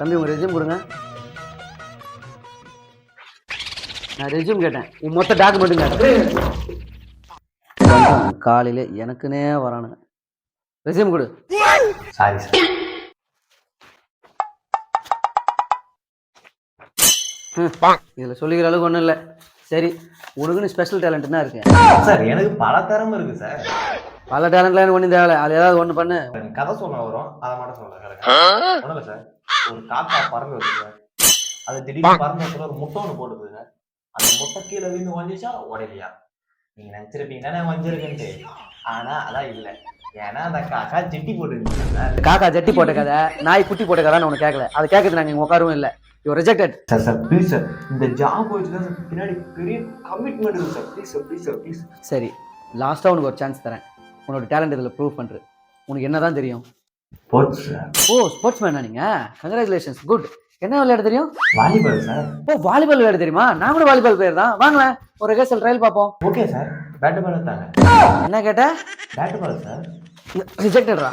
தம்பி உங்கள் ரெஸ்யூம் கொடுங்க. நான் ரெஸ்யூம் கேட்டேன், உன் மொத்த டாக்குமெண்ட்டுங்க. காலையில் எனக்குன்னே வரானுங்க. ரெஸ்யூம் கொடு. Sorry sir. இதில் சொல்லிக்கிற அளவுக்கு ஒன்றும் இல்லை. சரி, உனக்குன்னு ஸ்பெஷல் டேலண்ட் என்ன இருக்கு? சார் எனக்கு பல திறமை இருக்கு சார். பல டேலண்ட்லாம் ஒன்றும் தேவை, அது ஏதாவது ஒன்று பண்ணு. கதை சொல்ல வரும், அதை மட்டும் சொல்லுங்க. ஒன்றும் சார், ஒரு காக்கா பறந்து வருது சார். அது திடீர்னு பறந்து வரத்துல ஒரு முட்டை ஒன்று போட்டுது சார். அந்த முட்டை கீழே விழுந்து வந்துச்சா உடையலையா? நீங்க நினைச்சிருப்பீங்க தானே வஞ்சிருக்குன்ட்டு. ஆனா அதான் இல்லை, ஏன்னா அந்த காக்கா ஜெட்டி போட்டுருந்துச்சு சார். காக்கா ஜெட்டி போட்ட கதை, நாய் குட்டி போட்ட கதைன்னு ஒன்று கேட்கல. அதை கேட்கறது நாங்கள் இங்கே உட்காரவும் இல்லை. You rejected. Sir sir please sir, இந்த ஜாப் வச்சு தான் சார் பின்னாடி பெரிய கமிட்மெண்ட் இருக்கு sir. Please sir, please sir, please. சரி, லாஸ்ட்டாக உனக்கு ஒரு சான்ஸ் தரேன். உன்னோட டேலண்ட் இதில் ப்ரூவ் பண்ணுறது. உனக்கு என்ன தான் தெரியும்? Sports sir. ஓ, ஸ்போர்ட்ஸ் மேனா நீங்கள்? Congratulations, good. என்ன விளையாட தெரியும்? Volleyball sir. ஓ, வாலிபால் விளையாட தெரியுமா? நான் கூட வாலிபால் பிளேயர் தான். வாங்களேன், ஒரு ரிஹர்சல் ட்ரையல் பார்ப்போம். ஓகே சார், பேட்டு பால் தாங்க. என்ன கேட்ட? பேட்டு பால் சார். ரிஜெக்டட்ரா.